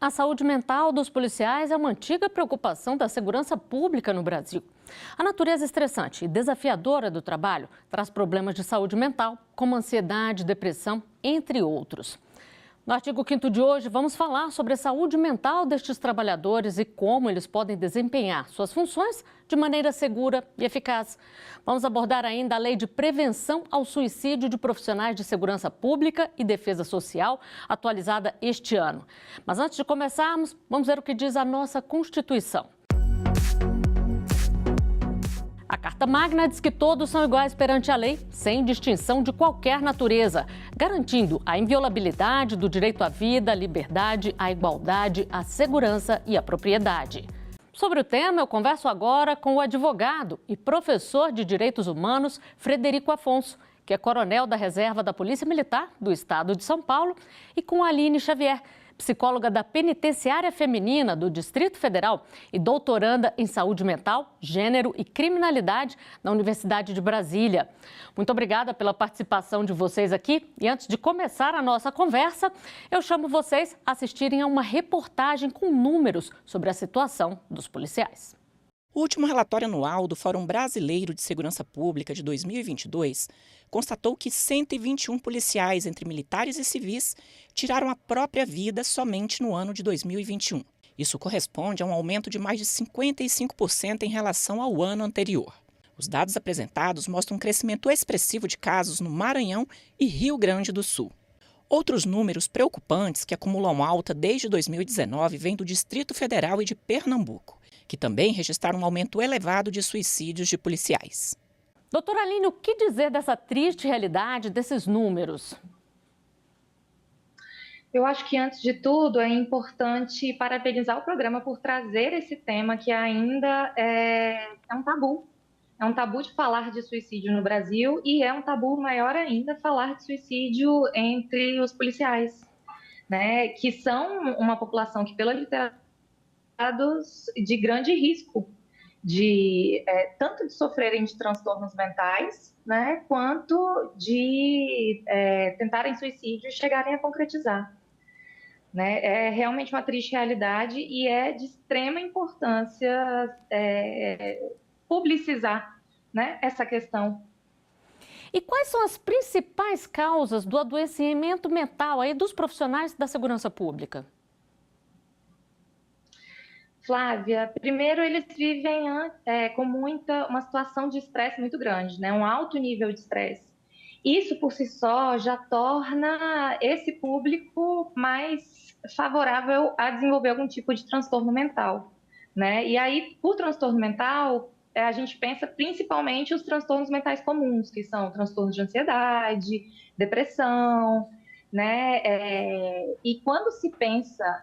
A saúde mental dos policiais é uma antiga preocupação da segurança pública no Brasil. A natureza estressante e desafiadora do trabalho traz problemas de saúde mental, como ansiedade, depressão, entre outros. No artigo 5º de hoje, vamos falar sobre a saúde mental destes trabalhadores e como eles podem desempenhar suas funções de maneira segura e eficaz. Vamos abordar ainda a Lei de Prevenção ao Suicídio de Profissionais de Segurança Pública e Defesa Social, atualizada este ano. Mas antes de começarmos, vamos ver o que diz a nossa Constituição. A Carta Magna diz que todos são iguais perante a lei, sem distinção de qualquer natureza, garantindo a inviolabilidade do direito à vida, à liberdade, à igualdade, à segurança e à propriedade. Sobre o tema, eu converso agora com o advogado e professor de Direitos Humanos, Frederico Afonso, que é coronel da Reserva da Polícia Militar do Estado de São Paulo, e com a Aline Xavier, psicóloga da Penitenciária Feminina do Distrito Federal e doutoranda em Saúde Mental, Gênero e Criminalidade na Universidade de Brasília. Muito obrigada pela participação de vocês aqui. E antes de começar a nossa conversa, eu chamo vocês a assistirem a uma reportagem com números sobre a situação dos policiais. O último relatório anual do Fórum Brasileiro de Segurança Pública de 2022 constatou que 121 policiais, entre militares e civis, tiraram a própria vida somente no ano de 2021. Isso corresponde a um aumento de mais de 55% em relação ao ano anterior. Os dados apresentados mostram um crescimento expressivo de casos no Maranhão e Rio Grande do Sul. Outros números preocupantes que acumulam alta desde 2019 vêm do Distrito Federal e de Pernambuco, que também registraram um aumento elevado de suicídios de policiais. Doutora Aline, o que dizer dessa triste realidade, desses números? Eu acho que, antes de tudo, é importante parabenizar o programa por trazer esse tema que ainda é um tabu. É um tabu de falar de suicídio no Brasil e é um tabu maior ainda falar de suicídio entre os policiais, né? Que são uma população que, pela literatura, de grande risco de tanto de sofrerem de transtornos mentais, né, quanto de tentarem suicídio e chegarem a concretizar. Né? É realmente uma triste realidade e é de extrema importância publicizar, né, essa questão. E quais são as principais causas do adoecimento mental aí dos profissionais da segurança pública? Flávia, primeiro eles vivem com uma situação de estresse muito grande, né? Um alto nível de estresse. Isso por si só já torna esse público mais favorável a desenvolver algum tipo de transtorno mental, né? E aí, por transtorno mental, a gente pensa principalmente os transtornos mentais comuns, que são transtornos de ansiedade, depressão, né? E quando se pensa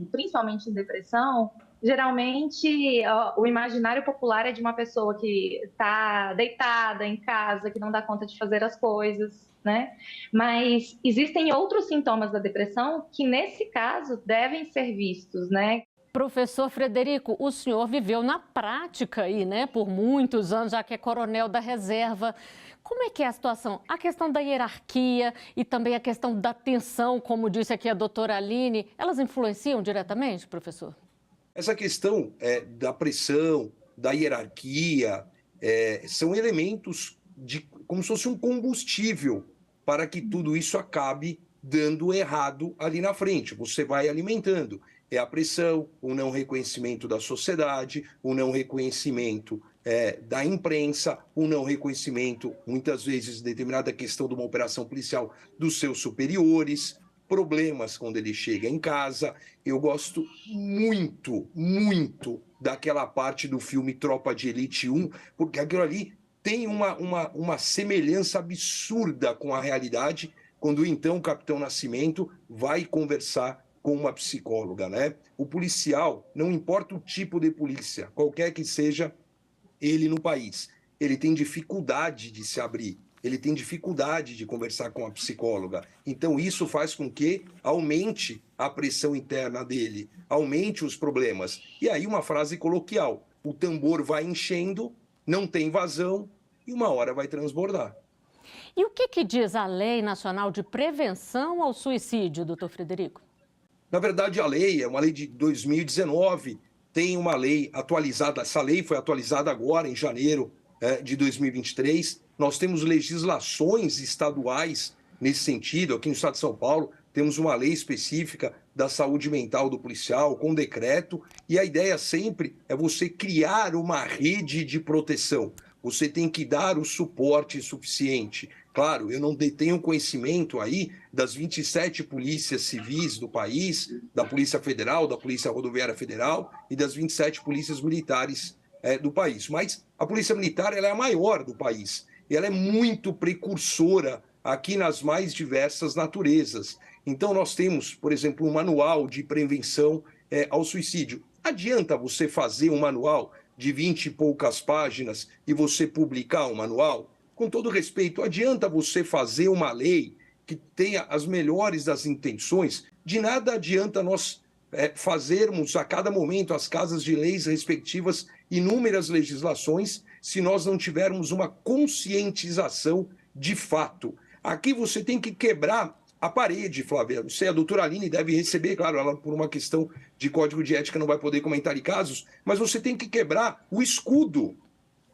principalmente em depressão, geralmente, o imaginário popular é de uma pessoa que está deitada em casa, que não dá conta de fazer as coisas, né? Mas existem outros sintomas da depressão que, nesse caso, devem ser vistos, né? Professor Frederico, o senhor viveu na prática aí, né, por muitos anos, já que é coronel da reserva. Como é que é a situação? A questão da hierarquia e também a questão da tensão, como disse aqui a doutora Aline, elas influenciam diretamente, professor? Essa questão da pressão, da hierarquia, são elementos como se fosse um combustível para que tudo isso acabe dando errado ali na frente. Você vai alimentando. É a pressão, o não reconhecimento da sociedade, o não reconhecimento da imprensa, o não reconhecimento, muitas vezes, determinada questão de uma operação policial dos seus superiores, problemas quando ele chega em casa. Eu gosto muito, muito daquela parte do filme Tropa de Elite 1, porque aquilo ali tem uma semelhança absurda com a realidade, quando então o Capitão Nascimento vai conversar com uma psicóloga, né? O policial, não importa o tipo de polícia, qualquer que seja ele no país, ele tem dificuldade de se abrir. Ele tem dificuldade de conversar com a psicóloga. Então, isso faz com que aumente a pressão interna dele, aumente os problemas. E aí, uma frase coloquial: o tambor vai enchendo, não tem vazão e uma hora vai transbordar. E o que diz a Lei Nacional de Prevenção ao Suicídio, doutor Frederico? Na verdade, a lei é uma lei de 2019, tem uma lei atualizada, essa lei foi atualizada agora, em janeiro de 2023. Nós temos legislações estaduais nesse sentido. Aqui no estado de São Paulo, temos uma lei específica da saúde mental do policial, com decreto, e a ideia sempre é você criar uma rede de proteção. Você tem que dar o suporte suficiente. Claro, eu não detenho conhecimento aí das 27 polícias civis do país, da Polícia Federal, da Polícia Rodoviária Federal e das 27 polícias militares do país. Mas a Polícia Militar ela é a maior do país e ela é muito precursora aqui nas mais diversas naturezas. Então, nós temos, por exemplo, um manual de prevenção ao suicídio. Adianta você fazer um manual de 20 e poucas páginas e você publicar um manual? Com todo respeito, adianta você fazer uma lei que tenha as melhores das intenções? De nada adianta nós fazermos a cada momento as casas de leis respectivas inúmeras legislações se nós não tivermos uma conscientização de fato. Aqui você tem que quebrar a parede, Flávia. Não sei, a doutora Aline deve receber, claro, ela por uma questão de código de ética não vai poder comentar em casos, mas você tem que quebrar o escudo.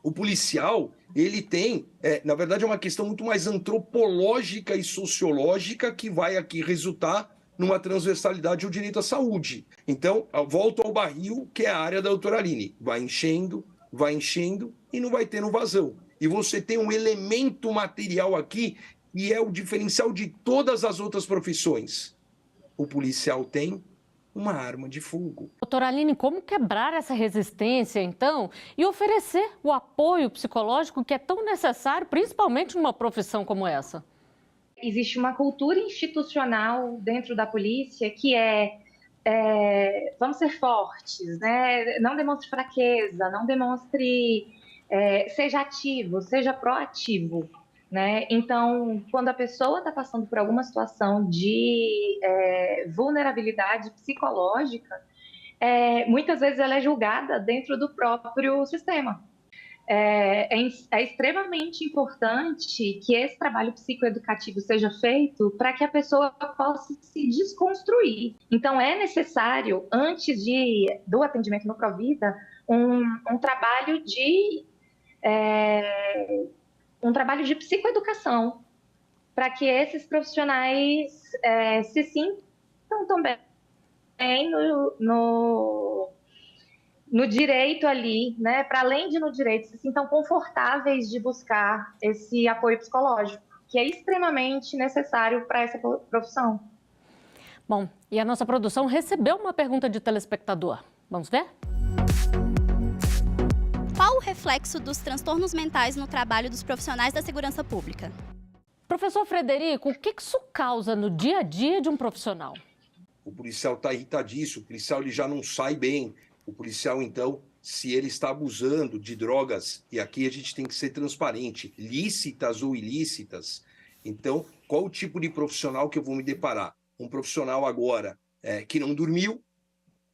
O policial, ele tem, na verdade, é uma questão muito mais antropológica e sociológica que vai aqui resultar numa transversalidade ao direito à saúde. Então, volto ao barril, que é a área da doutora Aline. Vai enchendo e não vai tendo vazão. E você tem um elemento material aqui e é o diferencial de todas as outras profissões. O policial tem uma arma de fogo. Doutora Aline, como quebrar essa resistência, então, e oferecer o apoio psicológico que é tão necessário, principalmente numa profissão como essa? Existe uma cultura institucional dentro da polícia que vamos ser fortes, né? Não demonstre fraqueza, não demonstre, seja ativo, seja proativo. Né? Então, quando a pessoa está passando por alguma situação de vulnerabilidade psicológica, muitas vezes ela é julgada dentro do próprio sistema. É extremamente importante que esse trabalho psicoeducativo seja feito para que a pessoa possa se desconstruir. Então, é necessário, antes do atendimento no Provida, um trabalho de psicoeducação, para que esses profissionais se sintam também no direito ali, né? Para além de no direito, se sintam confortáveis de buscar esse apoio psicológico, que é extremamente necessário para essa profissão. Bom, e a nossa produção recebeu uma pergunta de telespectador. Vamos ver? Qual o reflexo dos transtornos mentais no trabalho dos profissionais da segurança pública? Professor Frederico, o que isso causa no dia a dia de um profissional? O policial está irritadíssimo, o policial ele já não sai bem. O policial, então, se ele está abusando de drogas, e aqui a gente tem que ser transparente, lícitas ou ilícitas, então, qual o tipo de profissional que eu vou me deparar? Um profissional agora que não dormiu,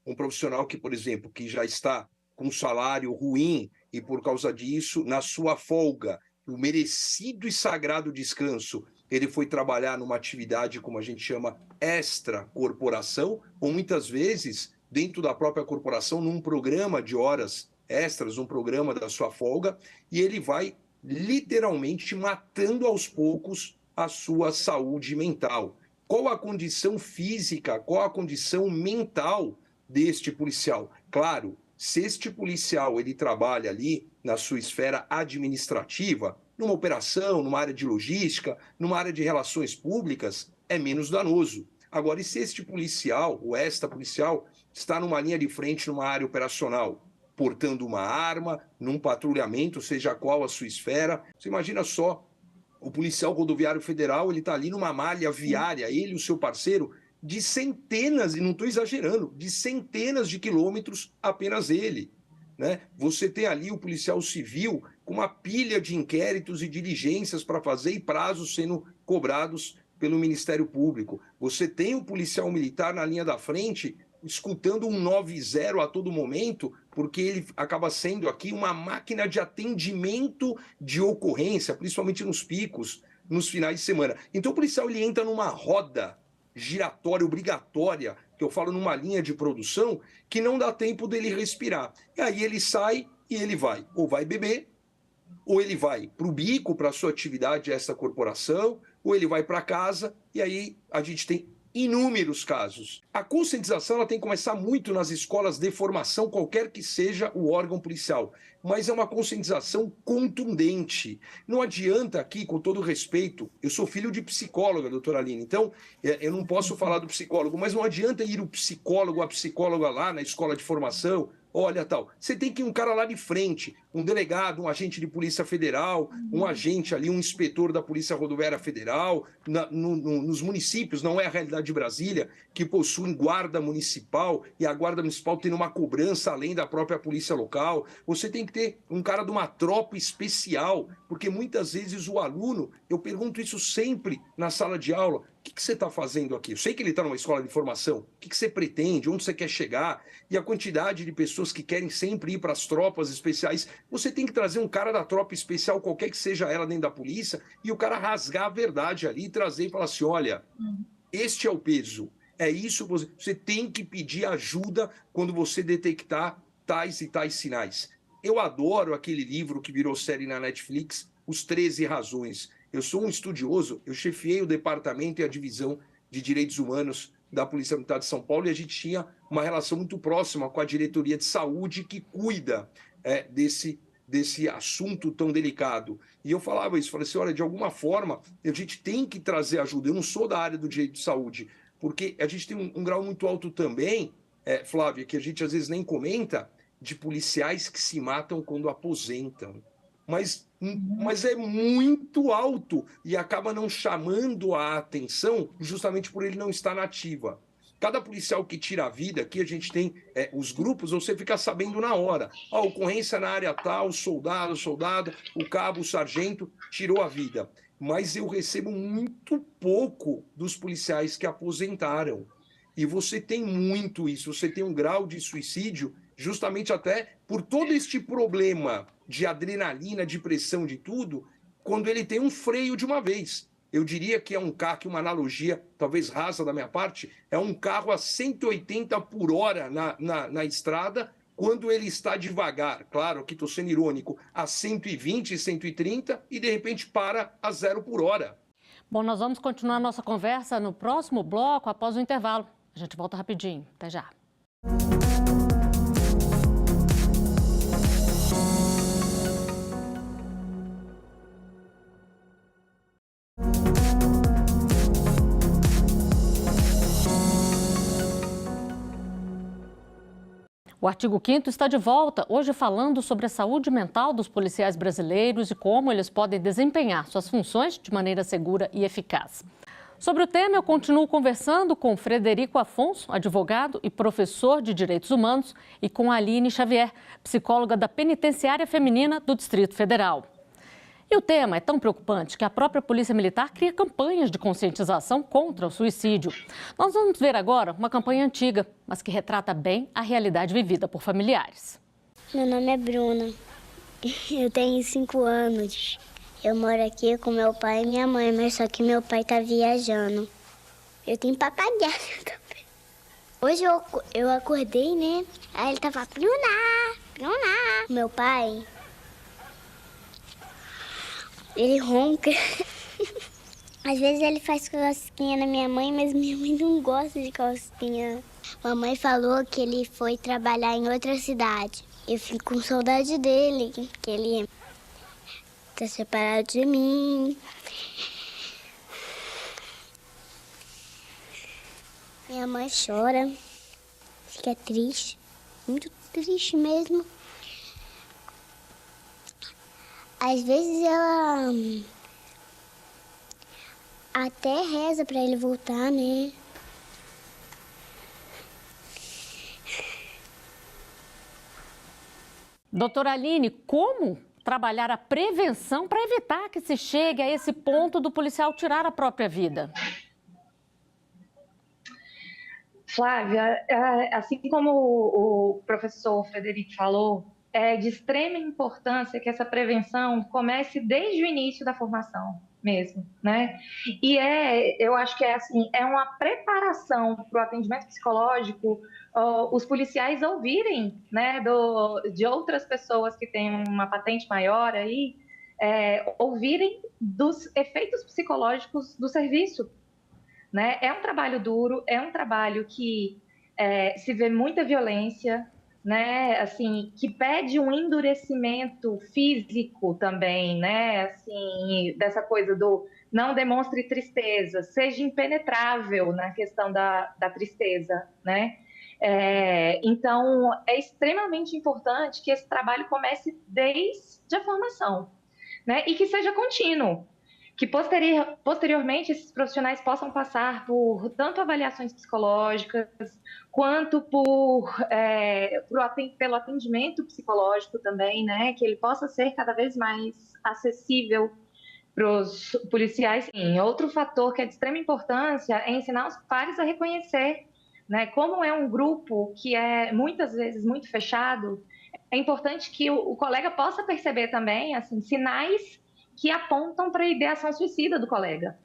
um profissional que, por exemplo, que já está com um salário ruim e, por causa disso, na sua folga, o merecido e sagrado descanso, ele foi trabalhar numa atividade, como a gente chama, extra-corporação, ou muitas vezes, dentro da própria corporação, num programa de horas extras, um programa da sua folga, e ele vai literalmente matando aos poucos a sua saúde mental. Qual a condição física, qual a condição mental deste policial? Claro, se este policial ele trabalha ali na sua esfera administrativa, numa operação, numa área de logística, numa área de relações públicas, é menos danoso. Agora, e se este policial, ou esta policial, está numa linha de frente, numa área operacional, portando uma arma, num patrulhamento, seja qual a sua esfera, você imagina só, o policial rodoviário federal, ele está ali numa malha viária, ele e o seu parceiro, de centenas, e não estou exagerando, de centenas de quilômetros apenas ele. Né? Você tem ali o policial civil com uma pilha de inquéritos e diligências para fazer e prazos sendo cobrados pelo Ministério Público. Você tem o policial militar na linha da frente escutando um 90 a todo momento, porque ele acaba sendo aqui uma máquina de atendimento de ocorrência, principalmente nos picos, nos finais de semana. Então o policial ele entra numa roda giratória obrigatória que eu falo numa linha de produção, que não dá tempo dele respirar. E aí ele sai e ele vai, ou vai beber, ou ele vai para o bico, para a sua atividade extracorporação, ou ele vai para casa, e aí a gente tem inúmeros casos. A conscientização ela tem que começar muito nas escolas de formação, qualquer que seja o órgão policial, mas é uma conscientização contundente. Não adianta aqui, com todo respeito, eu sou filho de psicóloga, doutora Aline, então eu não posso falar do psicólogo, mas não adianta ir o psicólogo, a psicóloga lá na escola de formação, olha tal, você tem que ir um cara lá de frente, um delegado, um agente de Polícia Federal, um agente ali, um inspetor da Polícia Rodoviária Federal, nos municípios, não é a realidade de Brasília, que possuem guarda municipal, e a guarda municipal tem uma cobrança além da própria polícia local. Você tem que ter um cara de uma tropa especial, porque muitas vezes o aluno, eu pergunto isso sempre na sala de aula, o que você está fazendo aqui? Eu sei que ele está numa escola de formação, o que você pretende, onde você quer chegar, e a quantidade de pessoas que querem sempre ir para as tropas especiais, você tem que trazer um cara da tropa especial, qualquer que seja ela dentro da polícia, e o cara rasgar a verdade ali, e trazer e falar assim, olha, este é o peso, é isso, você tem que pedir ajuda quando você detectar tais e tais sinais. Eu adoro aquele livro que virou série na Netflix, Os 13 Razões. Eu sou um estudioso, eu chefiei o departamento e a divisão de direitos humanos da Polícia Militar de São Paulo e a gente tinha uma relação muito próxima com a diretoria de saúde que cuida desse assunto tão delicado. E eu falava isso, falei assim, olha, de alguma forma a gente tem que trazer ajuda. Eu não sou da área do direito de saúde, porque a gente tem um grau muito alto também, Flávia, que a gente às vezes nem comenta, de policiais que se matam quando aposentam. Mas é muito alto e acaba não chamando a atenção justamente por ele não estar na ativa. Cada policial que tira a vida, aqui a gente tem os grupos, você fica sabendo na hora. A ocorrência na área tal, soldado, o cabo, o sargento, tirou a vida. Mas eu recebo muito pouco dos policiais que aposentaram. E você tem muito isso, você tem um grau de suicídio justamente até por todo este problema de adrenalina, de pressão, de tudo, quando ele tem um freio de uma vez. Eu diria que é um carro, que uma analogia, talvez rasa da minha parte, é um carro a 180 por hora na estrada, quando ele está devagar, claro que estou sendo irônico, a 120, 130 e de repente para a 0 por hora. Bom, nós vamos continuar nossa conversa no próximo bloco, após o intervalo. A gente volta rapidinho. Até já. O artigo 5º está de volta, hoje falando sobre a saúde mental dos policiais brasileiros e como eles podem desempenhar suas funções de maneira segura e eficaz. Sobre o tema, eu continuo conversando com Frederico Afonso, advogado e professor de Direitos Humanos, e com Aline Xavier, psicóloga da Penitenciária Feminina do Distrito Federal. E o tema é tão preocupante que a própria Polícia Militar cria campanhas de conscientização contra o suicídio. Nós vamos ver agora uma campanha antiga, mas que retrata bem a realidade vivida por familiares. Meu nome é Bruna, eu tenho 5 anos. Eu moro aqui com meu pai e minha mãe, mas só que meu pai tá viajando. Eu tenho papagaio também. Hoje eu acordei, né? Aí ele tava, Bruna. Meu pai, ele ronca. Às vezes ele faz cosquinha na minha mãe, mas minha mãe não gosta de cosquinha. Mamãe falou que ele foi trabalhar em outra cidade. Eu fico com saudade dele, que ele tá separado de mim. Minha mãe chora, fica triste, muito triste mesmo. Às vezes ela até reza pra ele voltar, né? Doutora Aline, como trabalhar a prevenção para evitar que se chegue a esse ponto do policial tirar a própria vida? Flávia, assim como o professor Frederico falou, é de extrema importância que essa prevenção comece desde o início da formação. mesmo, né? E eu acho que assim, é uma preparação para o atendimento psicológico, os policiais ouvirem, né, de outras pessoas que têm uma patente maior aí, ouvirem dos efeitos psicológicos do serviço, né? É um trabalho duro, é um trabalho que se vê muita violência, né? Assim, que pede um endurecimento físico também, né? Assim, dessa coisa do não demonstre tristeza, seja impenetrável na questão da tristeza, né? Então, é extremamente importante que esse trabalho comece desde a formação, né? E que seja contínuo, que posteriormente esses profissionais possam passar por tanto avaliações psicológicas quanto pelo atendimento psicológico também, né? Que ele possa ser cada vez mais acessível para os policiais. Sim, outro fator que é de extrema importância é ensinar os pares a reconhecer, né? Como é um grupo que é muitas vezes muito fechado, é importante que o colega possa perceber também, assim, sinais que apontam para a ideação suicida do colega,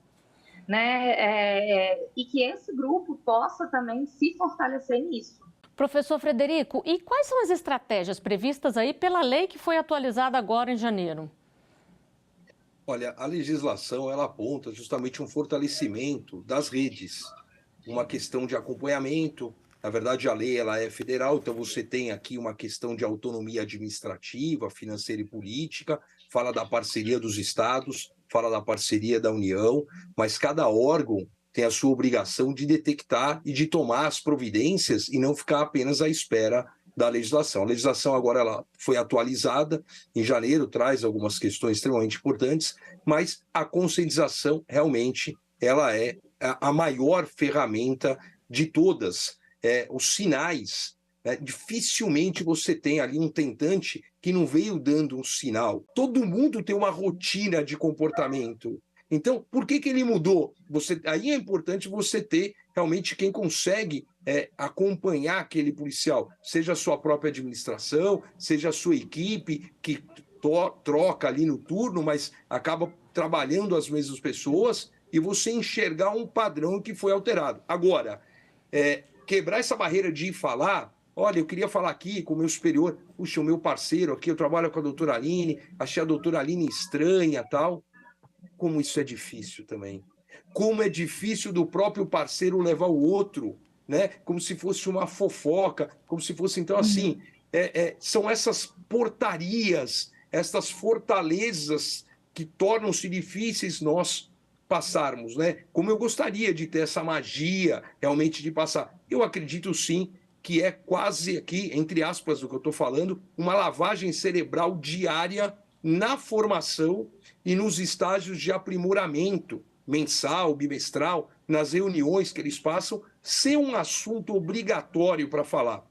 né? E que esse grupo possa também se fortalecer nisso. Professor Frederico, e quais são as estratégias previstas aí pela lei que foi atualizada agora em janeiro? Olha, a legislação ela aponta justamente um fortalecimento das redes, uma questão de acompanhamento. Na verdade, a lei ela é federal, então você tem aqui uma questão de autonomia administrativa, financeira e política, fala da parceria dos estados, fala da parceria da União, mas cada órgão tem a sua obrigação de detectar e de tomar as providências e não ficar apenas à espera da legislação. A legislação agora ela foi atualizada em janeiro, traz algumas questões extremamente importantes, mas a conscientização realmente ela é a maior ferramenta de todas. Os sinais, dificilmente você tem ali um tentante que não veio dando um sinal. Todo mundo tem uma rotina de comportamento. Então, por que ele mudou? Aí é importante você ter realmente quem consegue acompanhar aquele policial, seja a sua própria administração, seja a sua equipe, que troca ali no turno, mas acaba trabalhando as mesmas pessoas, e você enxergar um padrão que foi alterado. Agora, quebrar essa barreira de falar, olha, eu queria falar aqui com o meu superior, puxa, o meu parceiro aqui, eu trabalho com a doutora Aline, achei a doutora Aline estranha, tal. Como isso é difícil também. Como é difícil do próprio parceiro levar o outro, né? Como se fosse uma fofoca, como se fosse, então, assim, são essas portarias, essas fortalezas que tornam-se difíceis nós passarmos, né? Como eu gostaria de ter essa magia realmente de passar. Eu acredito sim que é quase aqui, entre aspas, do que eu estou falando, uma lavagem cerebral diária na formação e nos estágios de aprimoramento mensal, bimestral, nas reuniões que eles passam, ser um assunto obrigatório para falar.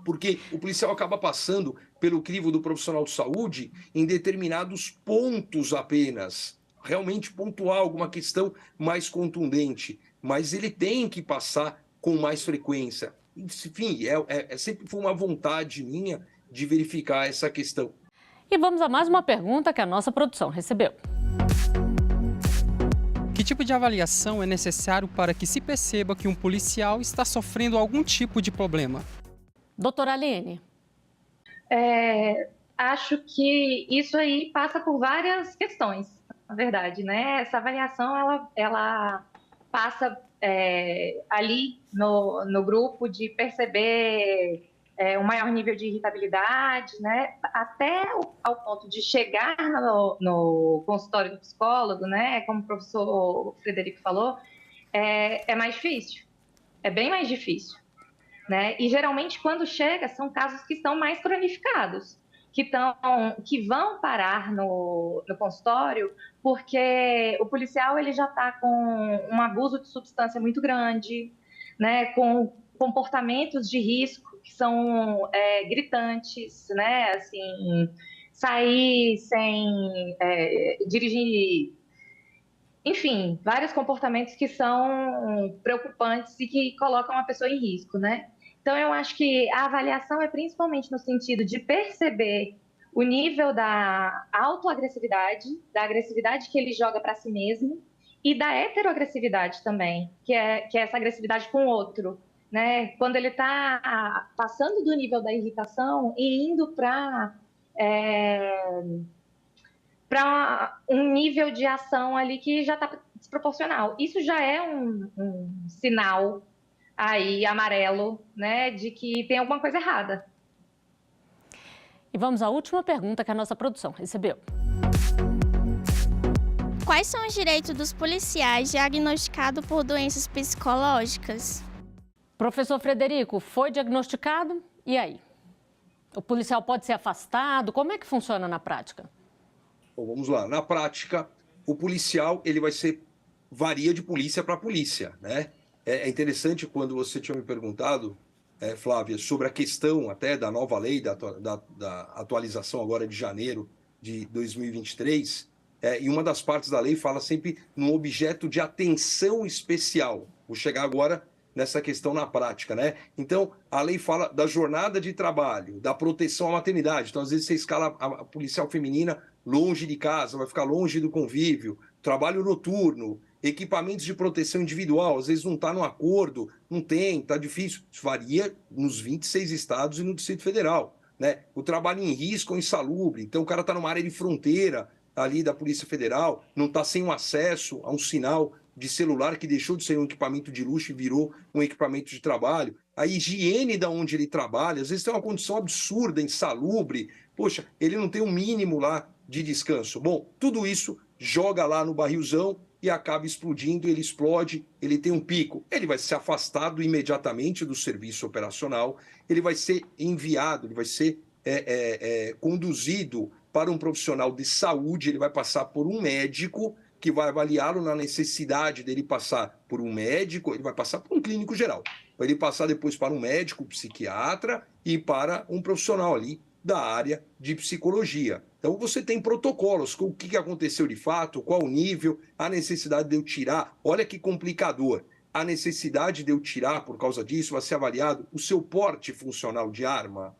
Porque o policial acaba passando pelo crivo do profissional de saúde em determinados pontos apenas, realmente pontuar alguma questão mais contundente, mas ele tem que passar com mais frequência. Enfim, sempre foi uma vontade minha de verificar essa questão. E vamos a mais uma pergunta que a nossa produção recebeu. Que tipo de avaliação é necessário para que se perceba que um policial está sofrendo algum tipo de problema? Doutora Aline. Acho que isso aí passa por várias questões, na verdade, né? Essa avaliação, ela passa ali no grupo de perceber um maior nível de irritabilidade, né? Até ao ponto de chegar no consultório do psicólogo, né? Como o professor Frederico falou, é mais difícil, é bem mais difícil, né? E geralmente quando chega são casos que estão mais cronificados, que vão parar no consultório porque o policial ele já está com um abuso de substância muito grande, né? Com comportamentos de risco que são gritantes, né? Assim, sair sem dirigir, enfim, vários comportamentos que são preocupantes e que colocam a pessoa em risco, né? Então, eu acho que a avaliação é principalmente no sentido de perceber o nível da autoagressividade, da agressividade que ele joga para si mesmo e da heteroagressividade também, que é essa agressividade com o outro, né? Quando ele está passando do nível da irritação e indo para um nível de ação ali que já está desproporcional. Isso já é um sinal aí amarelo, né, de que tem alguma coisa errada. E vamos à última pergunta que a nossa produção recebeu. Quais são os direitos dos policiais diagnosticados por doenças psicológicas? Professor Frederico, foi diagnosticado? E aí? O policial pode ser afastado? Como é que funciona na prática? Bom, vamos lá. Na prática, o policial ele varia de polícia para polícia, né? É interessante quando você tinha me perguntado, Flávia, sobre a questão até da nova lei, da atualização agora de janeiro de 2023, e uma das partes da lei fala sempre num objeto de atenção especial. Vou chegar agora nessa questão na prática, né? Então, a lei fala da jornada de trabalho, da proteção à maternidade. Então, às vezes, você escala a policial feminina longe de casa, vai ficar longe do convívio, trabalho noturno, equipamentos de proteção individual, às vezes não está no acordo, não tem, está difícil. Isso varia nos 26 estados e no Distrito Federal, né? O trabalho em risco ou insalubre, então o cara está numa área de fronteira ali da Polícia Federal, não está sem um acesso a um sinal de celular que deixou de ser um equipamento de luxo e virou um equipamento de trabalho. A higiene da onde ele trabalha, às vezes tem uma condição absurda, insalubre, poxa, ele não tem um mínimo lá de descanso. Bom, tudo isso joga lá no barrilzão e acaba explodindo, ele explode, ele tem um pico. Ele vai ser afastado imediatamente do serviço operacional, ele vai ser enviado, ele vai ser conduzido para um profissional de saúde, ele vai passar por um médico que vai avaliá-lo na necessidade dele passar por um médico, ele vai passar por um clínico geral. Vai ele passar depois para um médico, psiquiatra e para um profissional ali da área de psicologia. Então você tem protocolos, o que aconteceu de fato, qual o nível, a necessidade de eu tirar, olha que complicador, a necessidade de eu tirar por causa disso vai ser avaliado o seu porte funcional de arma.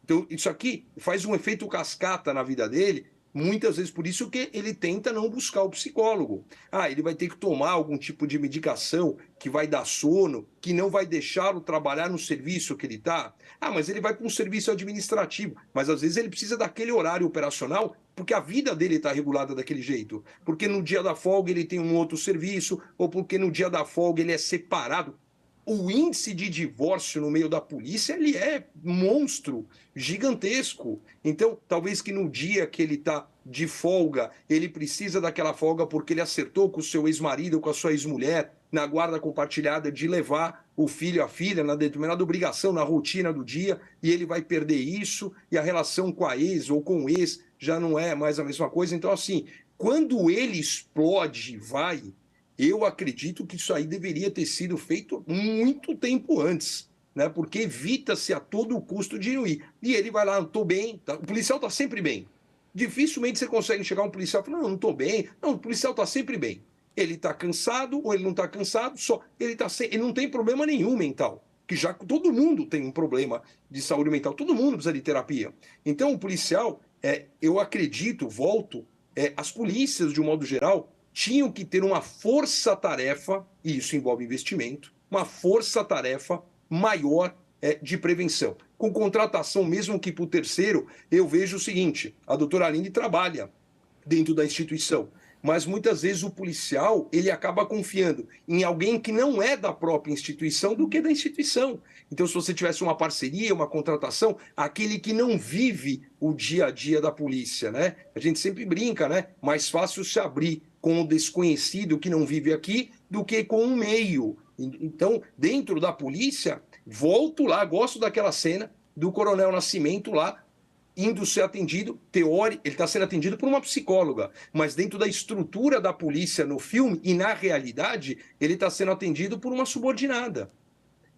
Então isso aqui faz um efeito cascata na vida dele, muitas vezes por isso que ele tenta não buscar o psicólogo. Ele vai ter que tomar algum tipo de medicação que vai dar sono, que não vai deixá-lo trabalhar no serviço que ele está. Mas ele vai para um serviço administrativo. Mas às vezes ele precisa daquele horário operacional porque a vida dele está regulada daquele jeito. Porque no dia da folga ele tem um outro serviço, ou porque no dia da folga ele é separado. O índice de divórcio no meio da polícia ele é monstro, gigantesco. Então, talvez que no dia que ele está de folga, ele precisa daquela folga porque ele acertou com o seu ex-marido ou com a sua ex-mulher na guarda compartilhada de levar o filho, a filha, na determinada obrigação, na rotina do dia, e ele vai perder isso, e a relação com a ex ou com o ex já não é mais a mesma coisa. Então, assim, quando ele explode, eu acredito que isso aí deveria ter sido feito muito tempo antes, né? Porque evita-se a todo custo de ir. E ele vai lá, não estou bem, tá? O policial está sempre bem. Dificilmente você consegue chegar a um policial e falar, não estou bem. Não, o policial está sempre bem. Ele está cansado ou ele não está cansado, ele não tem problema nenhum mental. Que já todo mundo tem um problema de saúde mental, todo mundo precisa de terapia. Então o policial, eu acredito, as polícias de um modo geral, tinham que ter uma força-tarefa, e isso envolve investimento, uma força-tarefa maior de prevenção. Com contratação, mesmo que por terceiro, eu vejo o seguinte, a doutora Aline trabalha dentro da instituição, mas muitas vezes o policial ele acaba confiando em alguém que não é da própria instituição do que da instituição. Então, se você tivesse uma parceria, uma contratação, aquele que não vive o dia a dia da polícia, né? A gente sempre brinca, né? Mais fácil se abrir com o desconhecido que não vive aqui do que com um meio. Então, dentro da polícia, volto lá, gosto daquela cena do Coronel Nascimento lá, indo ser atendido, ele está sendo atendido por uma psicóloga, mas dentro da estrutura da polícia no filme e na realidade, ele está sendo atendido por uma subordinada.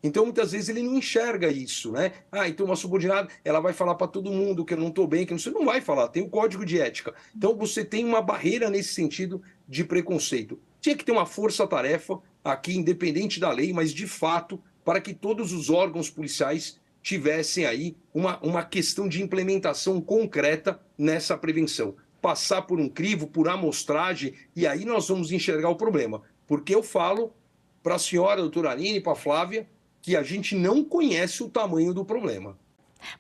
Então, muitas vezes, ele não enxerga isso, né? Então uma subordinada, ela vai falar para todo mundo que eu não estou bem, que você não vai falar, tem o código de ética. Então, você tem uma barreira nesse sentido de preconceito. Tinha que ter uma força-tarefa aqui, independente da lei, mas de fato, para que todos os órgãos policiais tivessem aí uma questão de implementação concreta nessa prevenção. Passar por um crivo, por amostragem, e aí nós vamos enxergar o problema. Porque eu falo para a senhora, doutora Aline, para a Flávia, que a gente não conhece o tamanho do problema.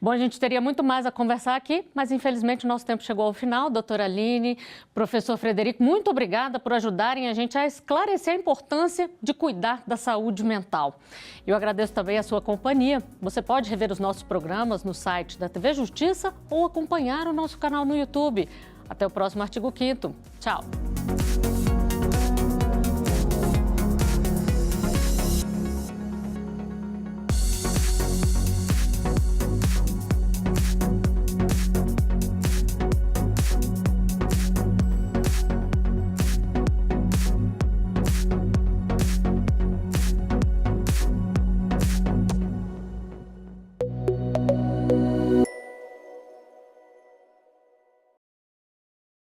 Bom, a gente teria muito mais a conversar aqui, mas infelizmente o nosso tempo chegou ao final. Doutora Aline, professor Frederico, muito obrigada por ajudarem a gente a esclarecer a importância de cuidar da saúde mental. Eu agradeço também a sua companhia. Você pode rever os nossos programas no site da TV Justiça ou acompanhar o nosso canal no YouTube. Até o próximo Artigo 5º. Tchau.